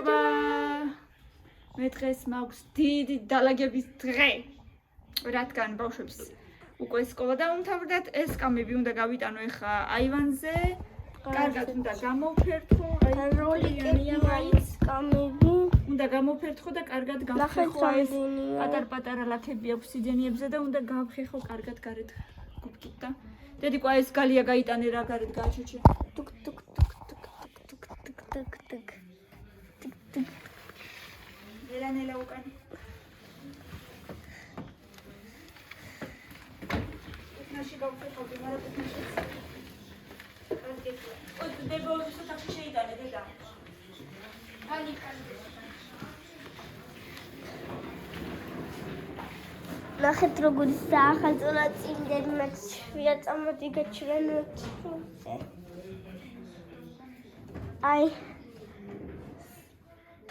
მადლობა. მე დღეს მაქვს დიდი დალაგების დღე. რადგან ბავშვებს უკვე სკოლა დაუმთავრდათ, ეს კამები უნდა გავიტანო ეხა აივანზე. კარგად უნდა გამოვფერთხო, აი როლიკების კამები. უნდა გამოვფერთხო და კარგად გავხეხო ეს პატარ-პატარა ლაქები აქვს სიძენიებზე და უნდა გავხეხო კარგად გარეთ გუფტით და დედიკო ეს გალია გაიტანე რა გარეთ გააჩოჩე. ტუკ ტუკ ტუკ ტუკ ტუკ ტუკ ტუკ ტუკ ტუკ ნელა უკან. ნაში გავხეხავდი, მაგრამ ой, დებო ისე ტაქსი შეიტანე დედა. ნახეთ როგორი საახალწლო წინდერმა შვია წამოდი გაჩვენოთ. აი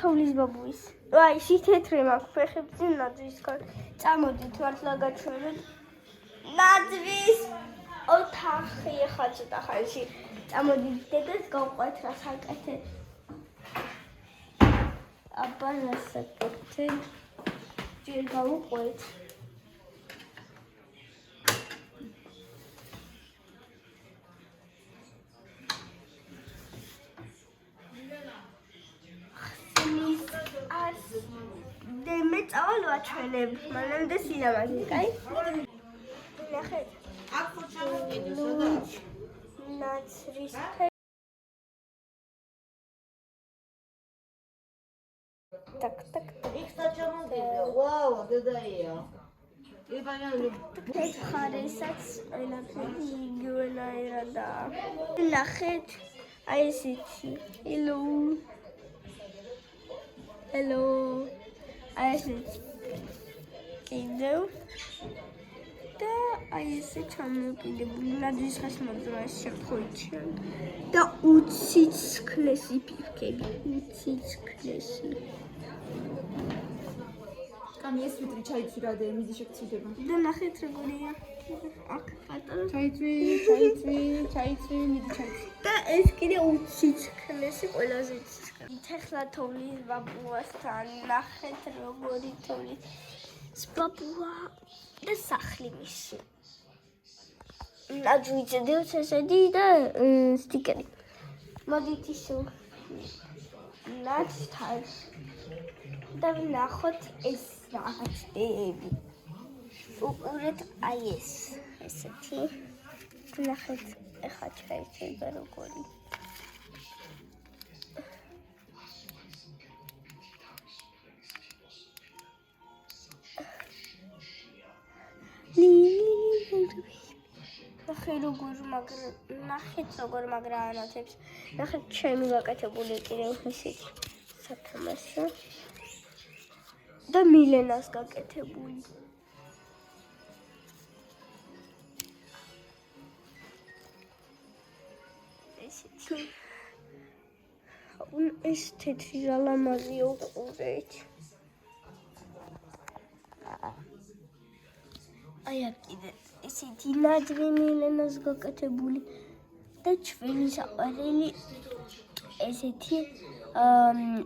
თოვლის ბაბუის. აი შეთეთრე მაქვს ფეხებზე ნაძვის გარეთ. წამოდით მართლა გაჩვენოთ. ნაძვის ოთახი ხა ცოტა ხანში. წამოდით დედას გავყვეთ რა საკეთე. აბა რა საკეთე. ჯერ გავყვეთ. მე წავალ ვაჩვენებ, მანამდე სილამაზე, კაი? ნახეთ. აქ ხო ჩამოვიდე, სადაც? ნაცრის так. იქ საჩამოდიდე. ვაუ, დედაია. ეს ხარესაც ყველაფერი იგივენაირადაა. ნახეთ, აი ესეთი. Hello. აი ესეთი. კიდევ და აი ესე ჩამოკიდებული ნაძვის ხასმოძრაის შემთხვევით და უციცქლესი ფიფქები, უციცქლესი. კამი ეს ვიტრი ჩაიცვი რა და მიზი შეგწუდება. და ნახეთ როგორია. აქ პატარა ჩაიცვი, მიზი ჩაიცვი. და ეს კიდე უციცქლესი ყველაზე ციცქლესი. ეხლა თოვლის ბაბუასთან ნახეთ როგორი თოვლის ბაბუა და სახლი მისი. ნაძვიძე დევს ესეთი და სტიკერი. მოდით ისო ნაცთან და ვნახოთ ეს რაღაცები. უყურეთ აი ეს ესეთი. ნახეთ ეხლა ჩაიწერა როგორი. ნახეთ როგორ მაგრა ანათებს. ნახეთ ჩემი გაკეთებული კიდევ ესეთი სათამაშო. და მილენას გაკეთებული. ესეთი. ეს თეთრი ჟალამაზი უყურეთ. აი აქ კიდე ესეთი ნაძვი მილენას გაკეთებული და ჩვენი საყვარელი ესეთი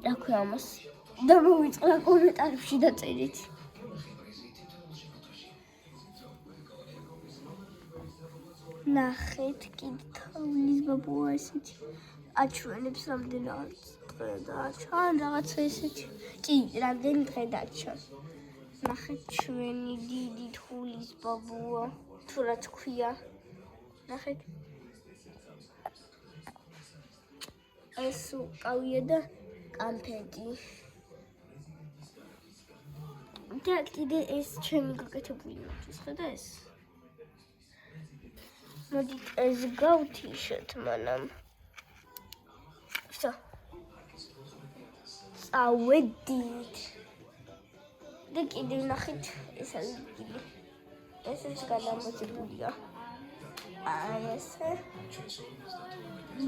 რა ქვია ამას და მოვიწყდა კომენტარებში დაწერით. ნახეთ კიდე თოვლის ბაბუა ესეთი აჩვენებს რამდენად დღე დარჩა რაღაცა ესეთი. კი, რამდენი დღე დარჩა. ნახეთ ჩვენი დიდი თოვლის ბაბუა თუ რა თქვია. ნახეთ ეს უკავია და კანფეტი. და კიდე ეს ჩემი გაკეთებული არის, ხედა ეს. მოდით ეს გავთიშოთ მანამ. всё. წავედით. და კიდე ნახეთ ეს არის კიდე. ესეც გადამოწებულია. აი ესე.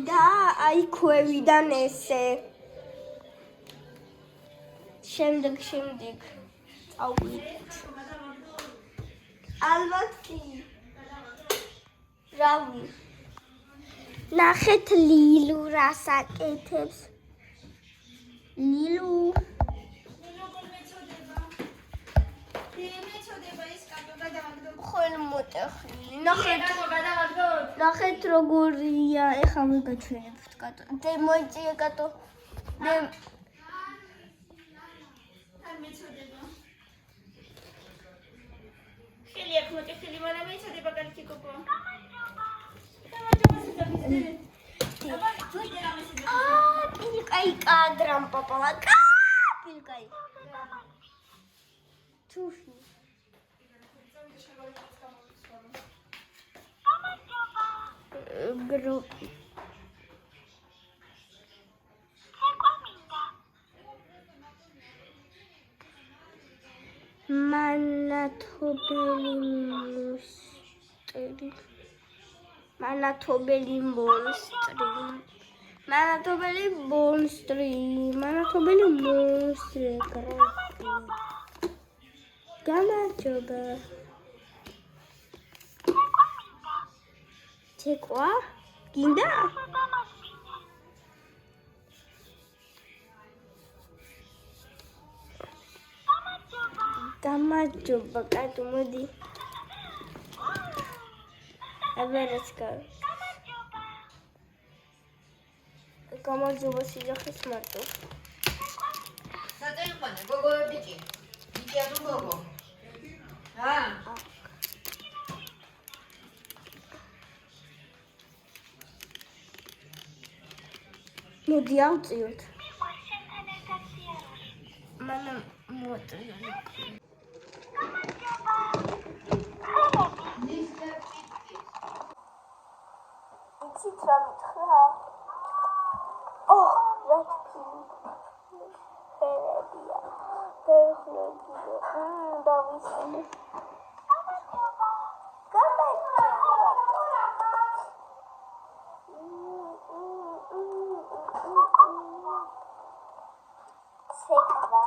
და აი ქვევიდან ესე. შემდეგ წავიდეთ. ალბათ კი. რავი. ნახეთ ლილუ რას აკეთებს. ლილუ ხოლმე მოტეხილი ნახეთ როგორია ეხლა მიგაჩვენებთ კატო დე მოიწია კატო დე ხელი აქ მოტეხილი მაგრამ მეცოდება კალკი კოკო Pilkai kadram papa. Pilkai. Tufi. Group. Manatobeli monstri. Gamajoba. Tekwa? Ginda? Gamajoba, katu modi. Let's go. Gamajoba sijakis mato. Satu yang mana? Gogo bici. Bici aku gogo. Ah. მოდი ავწიოთ. მანამ მოაწიოთ. იცით რა მითხრა? რა თქმა დავისმე. Sekva.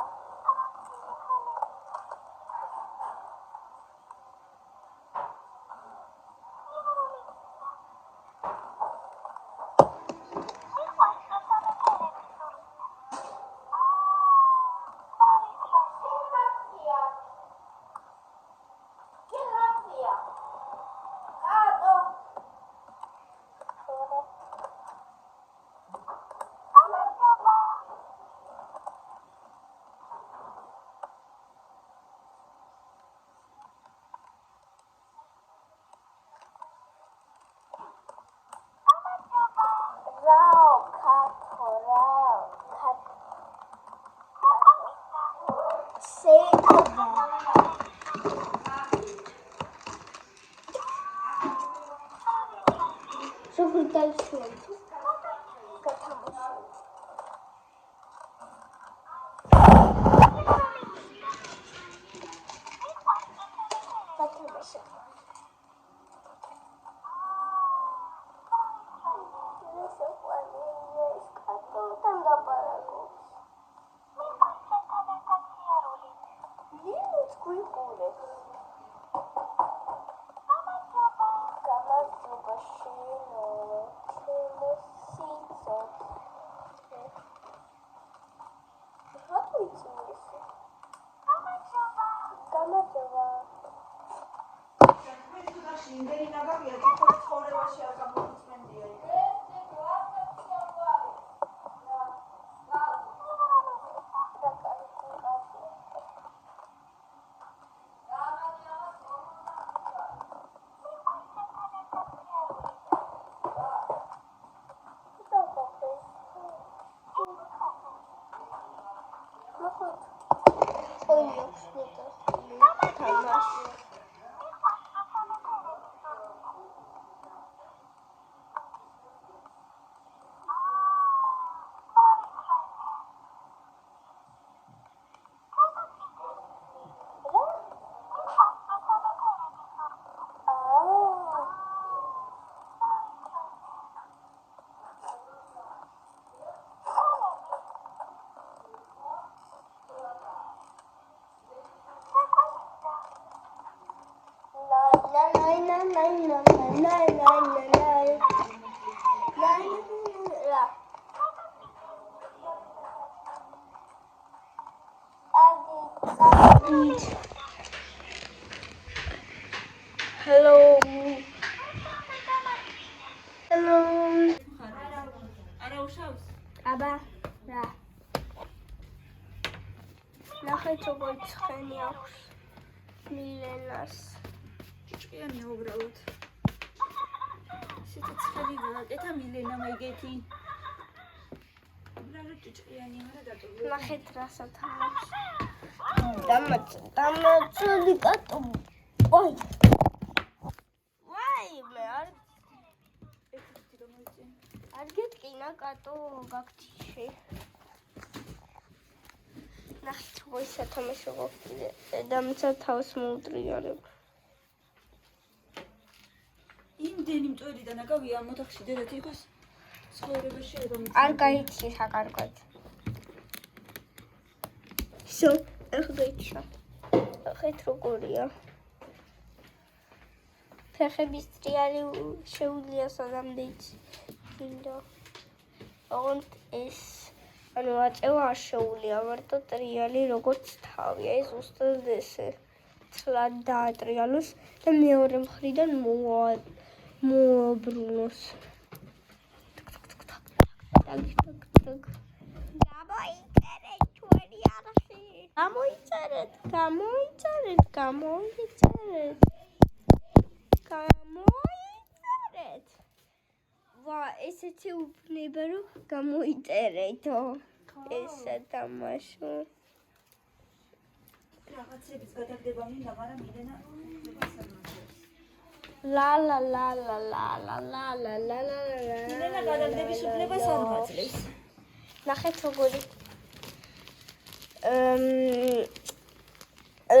Eat. Hello. Hello. არა უშავს? აბა, რა. ნახეთ როგორ ცხენი აქვს მილენას. ჭკვიანია უბრალოდ. ისეთი ცხელი გააკეთა მილენამ ეგეთი. უბრალოდ ჭკვიანი არა დატოვე. ნახეთ რასაც აქვს. დამაწოდი კატო. ой. ვაი, მე არ გეტკინა კატო გაქთიში. ნახეთ როგორ სათამაშო ყოფილი. დამცა თავს მოუტრიალებ. იმდენი მწვერიდან აკავია ამ ოთახში დედათ იყოს ცხოვრებაში რომ არ გაიცი საკარგოდ. შო, ეხდეჩა. ხეთ როგორია. ფეხების ტრიალი შეუძლია სანამდე იცინდა. ოღონდ ეს ანუ აწევა არ შეუძლია, მარტო ტრიალი როგორც თავია, ეს უბრალოდ ესე. ცლად დაატრიალოს და მეორე მხრიდან მოაბრუნოს. გამოიწერეთ ჩვენი არხი. გამოიწერეთ. ვა, ესეთი უფნება რომ გამოიწერეთო. ესა თამაშო. რაღაცების გადაგდება მინდა, მაგრამ მილენა ლა ლა ლა ლა ლა ლა ლა ლა ლა ლა ლა. მილენა გადაგდების უფლებას არ მაძლევს. ნახეთ როგორი.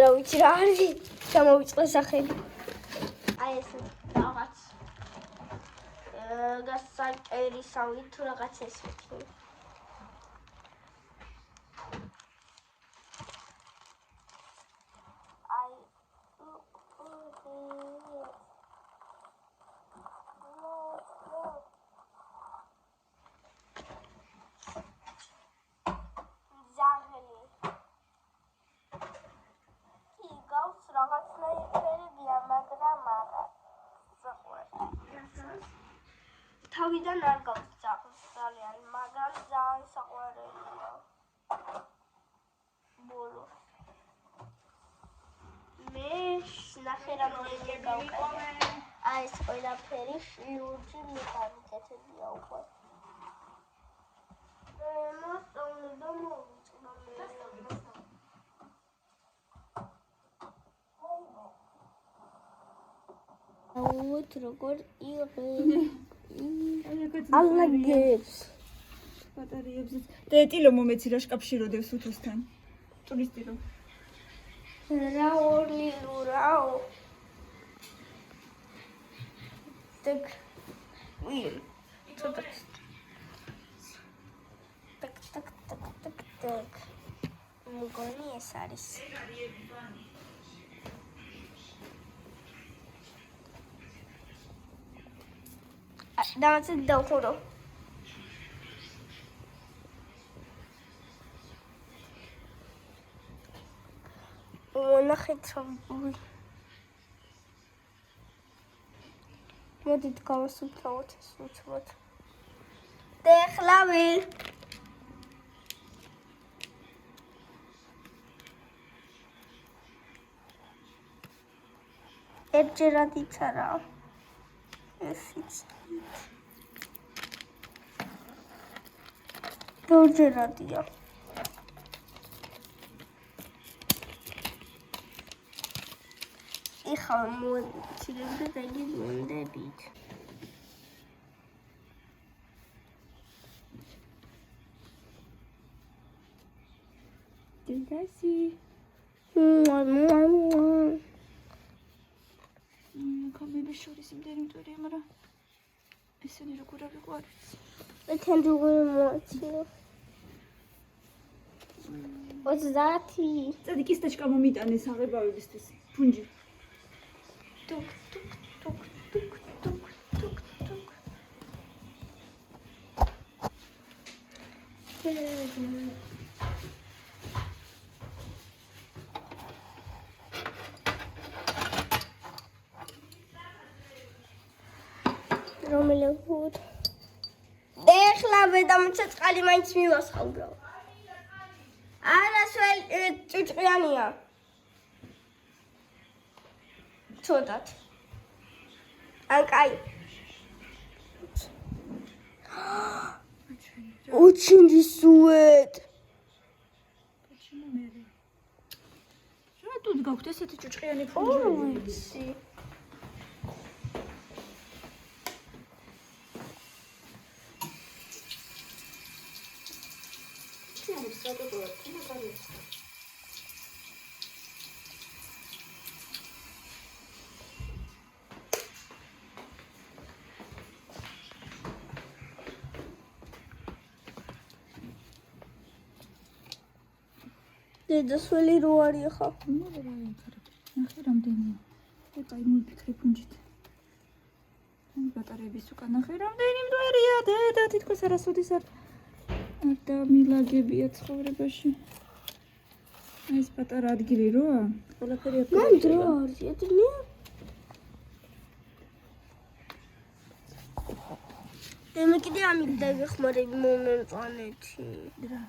რა ვიცი რა არის გამოვიწყდა სახელი. აი ეს რაღაც გასაჭერისავი თუ რაღაც ესეთი. თავიდან არ გავწახს ძალიან, მაგრამ ძალიან საყვარელია. ბოლოს. მე ნახე რამდენი გავყიდე. აი ეს ყველაფერი ლურჯი მიყავდეთებია უკვე. მოსწონი და მოვიწყდა მე. აუთ როგორ იღე. ალაგებს. ბატარეებზეც. დეტილო მომეცი რა შკაფში როდევს უთოსთან. ტურისტირო. რა ორლილურაო. Так. Уй. Так. მოგონი ეს არის. დავაცეთ დავხურო. ნახეთ რომ მოდით გავასუფთავოთ ეს უცბად. და ახლა ვერ ერთჯერად იცარა ესიც ორჯერადია. ეხლა მოვიცილებ და იგი მონდებით. დედასი. კამების შორის იმდენი მტვერია, მაგრამ ესენი როგორ არ იყო არ ვიცი. ეთენ როგორ მოაციო. 30. წადი კისტაჩკა მომიტანეს აღებავებისთვის. ფუნჯი. Тук, тук, тук, тук, тук, тук, тук. გამელეღოთ. ეხლა ვედამოცა წყალი მაინც მივასხავდო. არასველ ჭუჭყიანია. ცოტათ. ან კაი. Очень рисует. რა თუ გაქვთ ესეთი ჭუჭყიანი ფუნჯები? Ой. დედასველი რო არის ხა? ნახე რამდენია. ეკაი მიფიქრე ფუნჯით. ამ ბატარეების უკან ნახე რამდენი მდვერია დედა თითქოს არასოდეს არ დამილაგებია ცხოვრებაში. აი ეს პატარა ადგილი როა? ყველაფერი მან დრო არის ედნია. მე კიდე ამით დაგეხმარები მომენტანეთი. რა?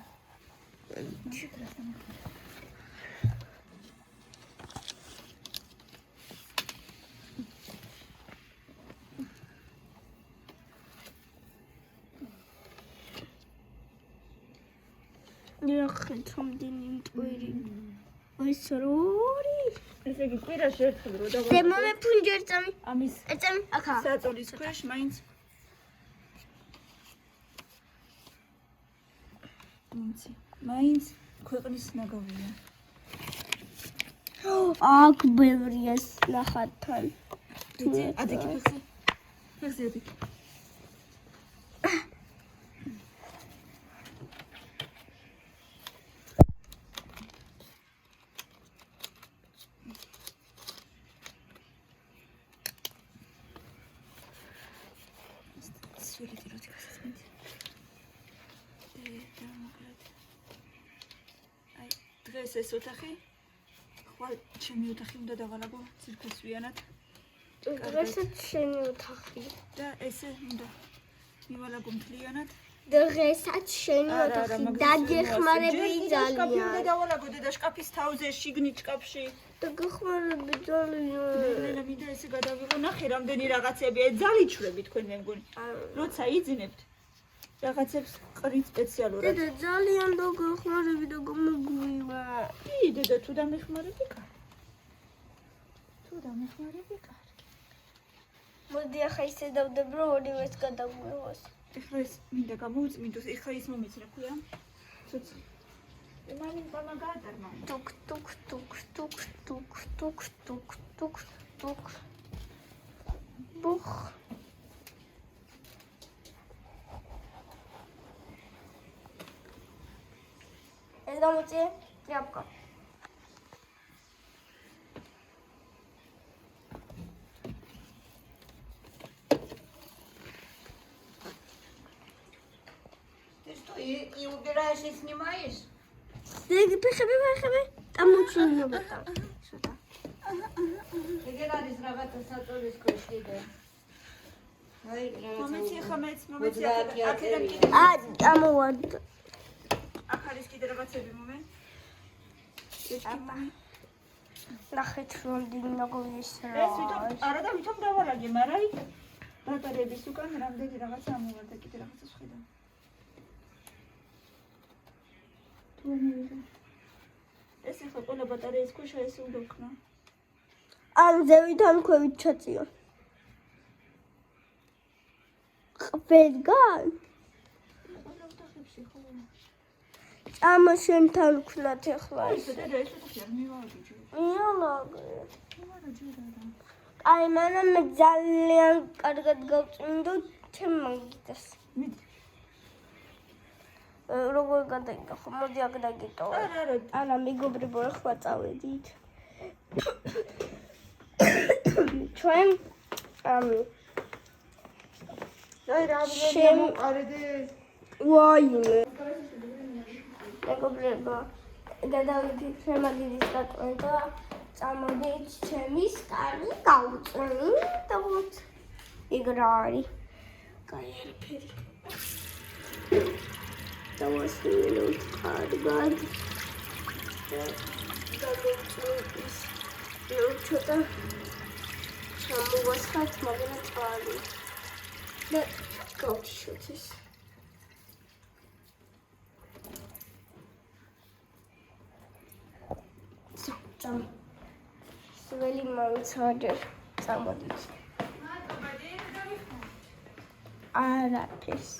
ნახეთ რამდენი მტვერი. ეს რორი? ესე იგი კვირაში ერთხელ რო დე მომე ფუნჯი ერწამი. ამის ერწამი ახლა. საწოლის ქვეშ მაინც მაინც ქვეყნის ნაგავია. აქ ბევრია ნახათან. ადიკი ფეხზე. ფეხზე ადიკი. დღეს ეს ოთახი ხვალ ჩემი ოთახი უნდა დავალაგო ცირფესვიანად დღესაც შენი ოთახი. და ესე უნდა მივალაგო მთლიანად. დღესაც შენი ოთახი დაგეხმარები უნდა ძალიან. დავალაგო დედა შკაფის თავზე შიგნით შკაფში. დაგეხმარები ძალიან. ნელა მინდა ესე გადავიღო ნახე რამდენი რაღაცები ძალიჩვრები თქვენ მე მგონი. როცა იძინებთ რაღაცებს ყრით სპეციალურად. დედა ძალიან დაგეხმარები და გამოგვივა. კი დედა თუ დამეხმარები კარგი. თუ დამეხმარები კარგი. მოდი ახლა ისე დავდებ რომ ორივეს გადაგვიღოს. ეხლა ეს მინდა გამოუწმინდოს ეხლა ის მომეცნე ქვია. ცოცხი. მამინ მამა გაატარმა. ტუკ ტუკ ტუკ ტუკ ტუკ ტუკ ტუკ ტუკ ტუკ. ბუხ. ეს გამოწე ტრაპკა. Ты что, и убираешь, и снимаешь? Пехебе. Там очень много там. Сюда. Где надо срабатывать сатурис крошки, მომეცი ხა მეც მოდი, მომეცი აკეთებ აქედან კიდე. კიდე ამოვარდ. აქ არის კიდე რაღაცები მომე. ჭეჭკი მომე. ნახეთ რამდენი ნაგოვის რა. ეს ვითომ არა და ვითომ დავალაგე, მაგრამ აი ბატარეების უკან რამდენი რაღაცა ამოვარდა კიდე რაღაცა შეხედა. თუ ამოვიდა. ეს ახლა ყველა ბატარეის ქვეშ ეს უნდა ვქნა. ან ზევითან ქვევით ჩაწიო. ყველგან? ყველა ოთახებში ხო. ამა შენთან ვქნათ ახლა აი ეს. დედა ეს ოთახი არ მივავდი ჯერ. იალაგე. არა ჯერ არა. აი მანამ მე ძალიან კარგად გავწმინდო ჩემ მაგიდას. მიდი. როგორ გადაიგახო? მოდი აქ დაგიტოვე. არა. ანა მეგობრებო ახლა წავედით. ჩვენ აი რამდენი მოყარედი. ვაიმე. მეგობრებო, გადავიფიქრე მაგიდის დატოვე და წამოდით ჩემი სტარი გავუწმინდოთ. იქ რა არის? კაი არაფერი. დავასრულოთ კარგად. გამოვწვევს. ცოტა ჩამოვასხათ, მაგრამ წყალი. და გავთიშოთ ეს. სველი მომცადე. წამოდით. არაფერს.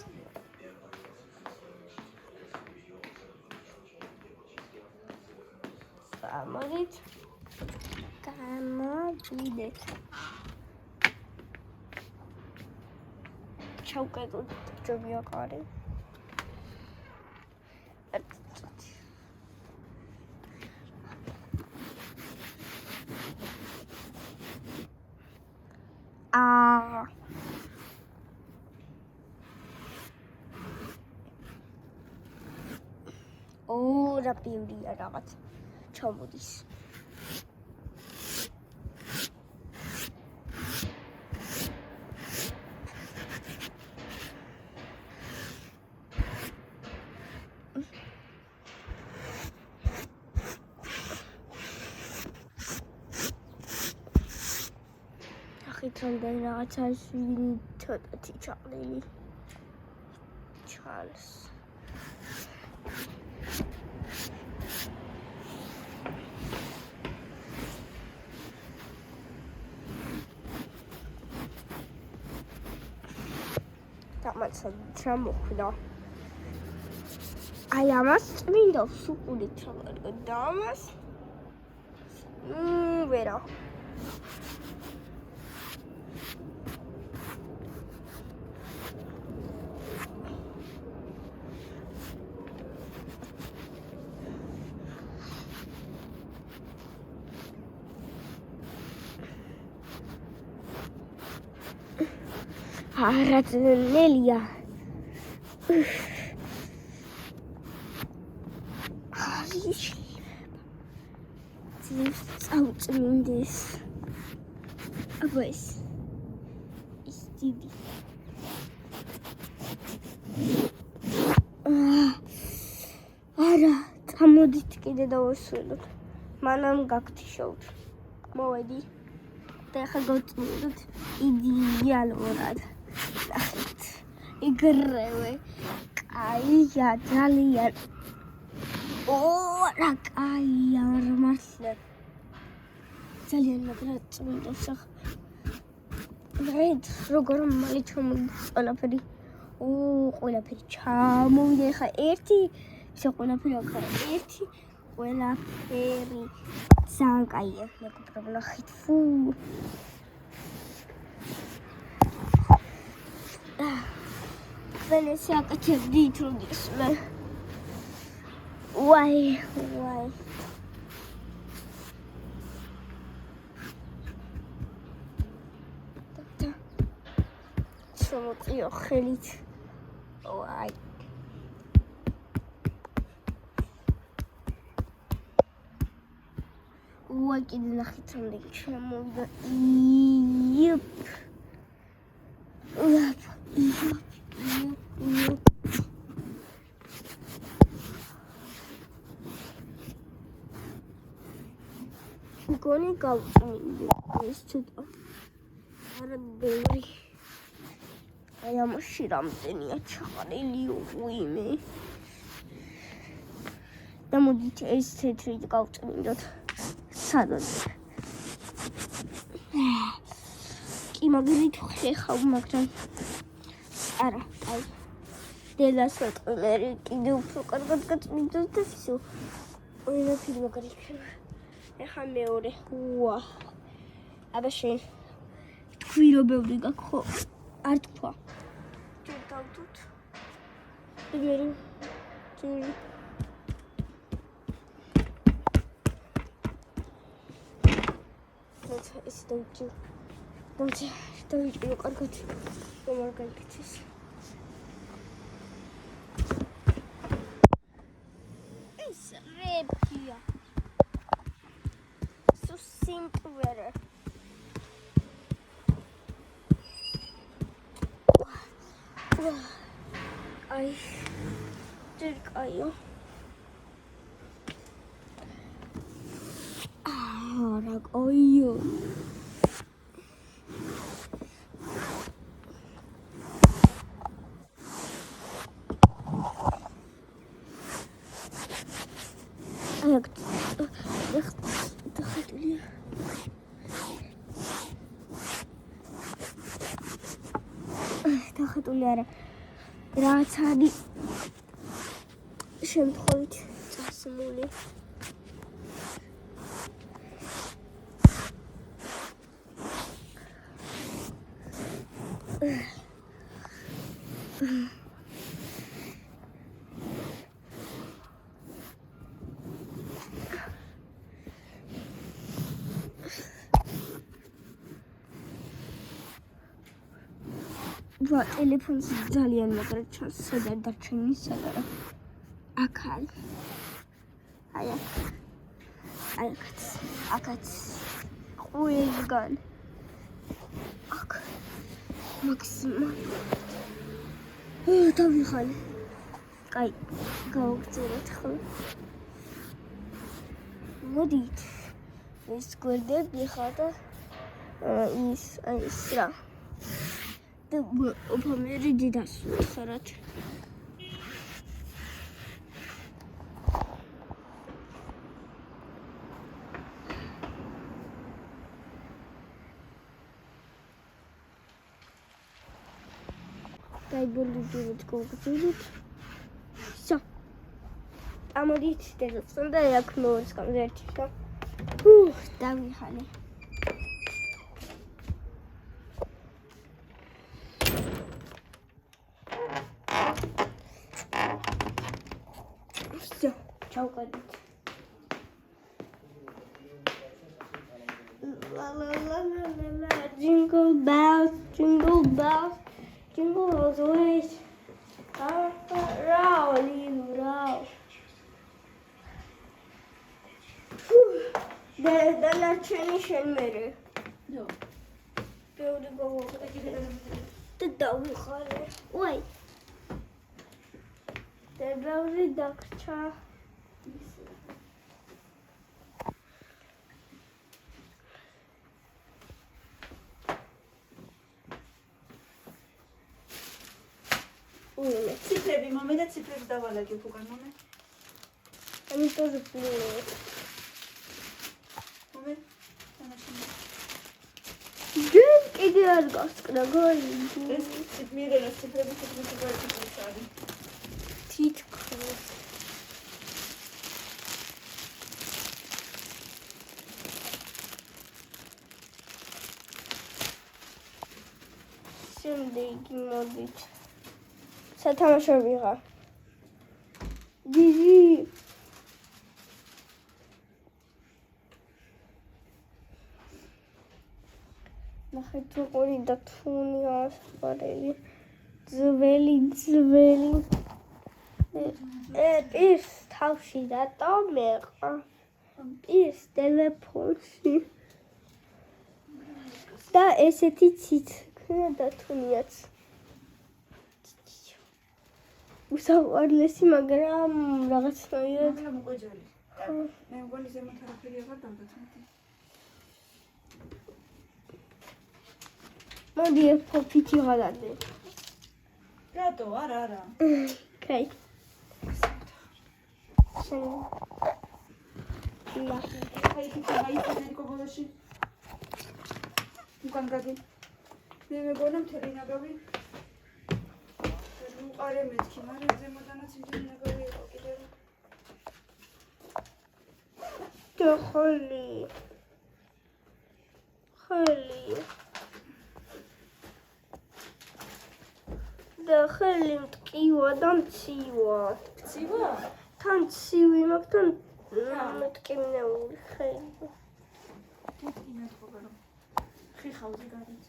წამოდით. გამოვიდეთ. ჩავკეტოთ ჯობია კარი. რა ბევრია რაღაც ჩამოდის. ახით რამდენი რაღაცა ცოტათი ჩაყრილი ჩანს. რა მოხდა? აი ამას წმინდა სუყურით რა და ამას ვერა არაცნელია. წავწმინდეს. აბა ეს დიდი. არა, წამოდით კიდე დავასრულოთ. მანამ გაგთიშოთ. მოვედი. და ახლა გავწმინდოთ იდეალურად. ნახეთ. იგრევე. კაია, ძალიან. რა კაია, მართლა. ძალიან მაგრა წმინდობს ახლა. როგორ მალე ჩამოვიდა ყველაფერი. ყველაფერი ჩამოვიდა ახლა ერთი, ისე ყველაფერი ახლა ერთი, ყველაფერი ძალიან კაია. მეგობრებო, ნახეთ, ფუ. When it's like a TV to this man. Why? So you're really. Why? What did you like to make? Yep. Gonna go this to the baby. I am a shit. I'm telling you, Charlie, women. The moody taste to treat out in that suddenly. Imagine how much they last like American do forgot me to the so. We don't feel like I mean, wow. I'm ashamed. Feel building a coat. Art pop. Don't look at it. Don't look at it. It's red here. So simple weather. აი ჯერ კაიო რა კაიო დახატული არა რაც არის შემთხვევით წასმული ვა ტელეფონს ძალიან მაგრად ჩანს სადა დარჩენი საგარა აქ არის აი აქაც ყველგან აქ მაქსიმალ დავიხალე კაი გავაგზავნეთ ხოლმე მოდით ეს გვერდები ხარ და ის რა ופამერი დიდას ხარად დაიბოლდით გოგზით სა ამოდით დედაცან და აქ მოვისკამთ ერთი სა დავიხალე ჩავყადით la la la la la jingle bells jingle bells jingle all the way და ნაჩვენი შენ მერე ბევრი გოგო და დავიხალე ვაი და ბევრი დაგრჩა ციფრები მომე და ციფრებს დავალაგებ უკან მომე. আমি তো প্লে მომე. თანაშემო. ჯერ კიდე არ გასკრა გორი. ეს მიერენა ციფრები თითქმის არის. თითქმის. შემდეგი მოდით. სათამაშო ვიღარ. დიდი ნახეთ როგორი დათუნია ასპარელი ძველი პირს თავში დატომეყა პირს ტელეფონში და ესეთი ციცქნა დათუნიაც უსაყვარლესი მაგრამ რაღაცნაირად მოგვეჯელი მე მგონი ზემოთ არაფერი აღარ დავდაცმეთი მოდი ფოფიტი ღალადე რატო არა კაი ნახე აი კობოლოში უკან გადი მე მეგონა მთელი ნაგავი უყარე მეთქი მაგრამ ზემოდანაც იმდენი ნაგავი იყო კიდევ ხოლი და ხელი მტკივა და მცივა ცივა თან ცივი მაგთან მტკივნეული ხელი იმედ ხობა რომ ხიხავდი გარეთ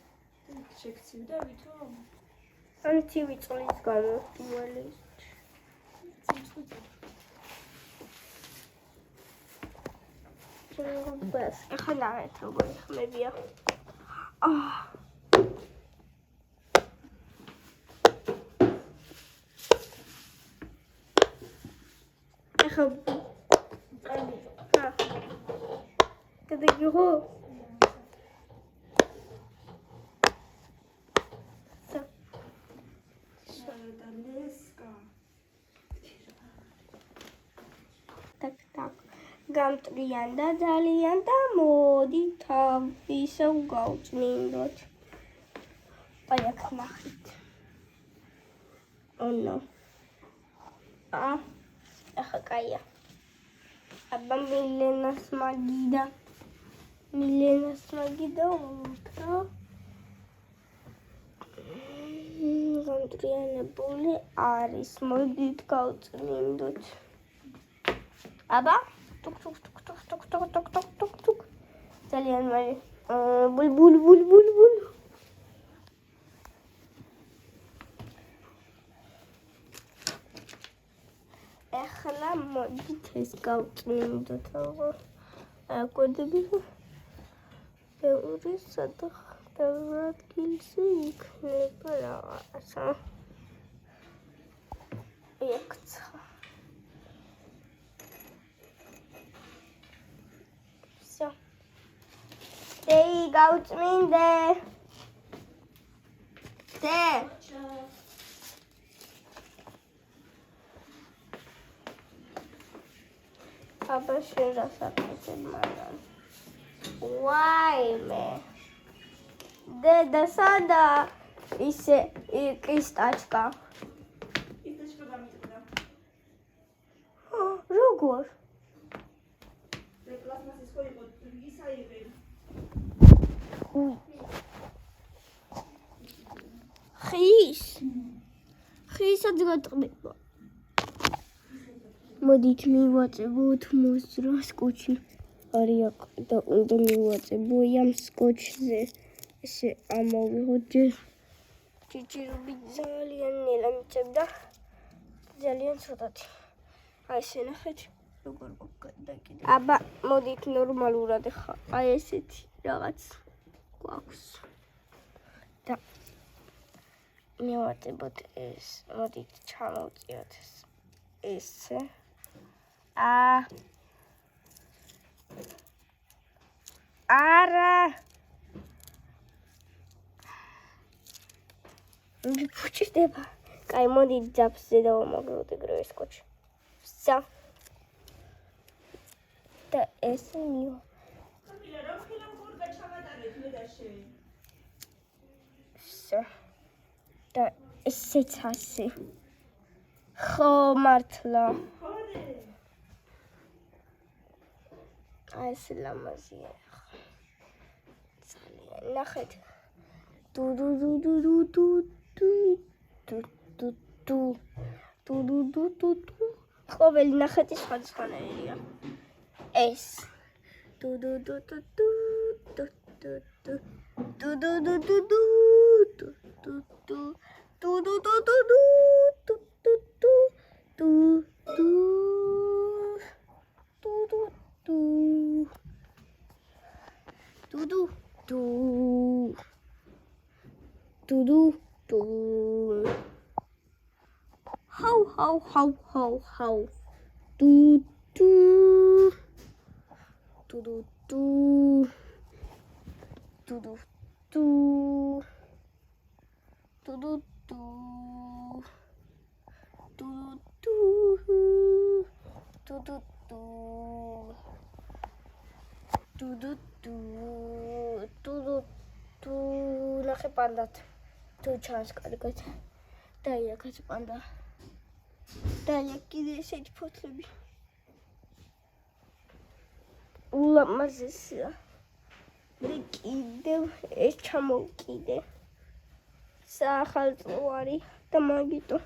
შეგცივდა ვითო ან ცივი წყლის გამო პირველი ბას ახლა ნახეთ როგორი ხმებია ხაბ. ხა. გადაგიღო? გამტრიან და ძალიან და მოდი თავისო გავწმინდოთ. აი აქ ნახეთ. ონო. ახლა კაია. აბა მილენას მაგიდა უთრო. გამტრიანებული არის. მოდით გავწმინდოთ. აბა Тук. ძალიან მალე. ბულ. ახლა მოდით ეს გავწმინდოთ. აკვედები. ბევრი ადგილზე იქნება რაღაცა. ექცა. Ei, გავწმინდე. დე. აბა შენ რა საკეთებ მანან? ვაიმე. დედა სადა ისე კისტაჩკა. კისტაჩკა გამიწევდა. როგორ? პლასმასის ხო იყო, ისა იყო. ხისად გატყდება. მოდით მივაწებოთ მოსძრას კუჩი. არის აქ და უნდა მივაწებო ამ სკოჩზე. ესე ამოვიღოთ ჯერ. ჭიჭირები ძალიან ნელა მიწევდა. ძალიან ცოტათი. აი ესე ნახეთ. როგორ გაკეთდა. აბა მოდით ნორმალურად ხა. აი ესეთი რაღაც გვაქვს. და მივაწებოთ ეს. მოდით ჩამოვწიოთ ესე. არა. ფუჭდება. კაი, მოდით ძაფზე დავამაგროთ ეგრევე სკოჩი. ვსა. და ესე მივა. ვსა. და ესეც ასე. ხო მართლა. აი ეს ლამაზია. ძალიან ნახეთ. დუ. ყოველი ნახეთი სხვადასხვანაირია. ეს. დუ. How. Do. ნახე პანდათ. თუ ჩანს კარგად. და იქაც პანდა. და კიდე ესეთი ფოთლები. ულამაზესია. მე კიდევ ეს ჩამოვკიდე. საახალწლო არის და მაგიტო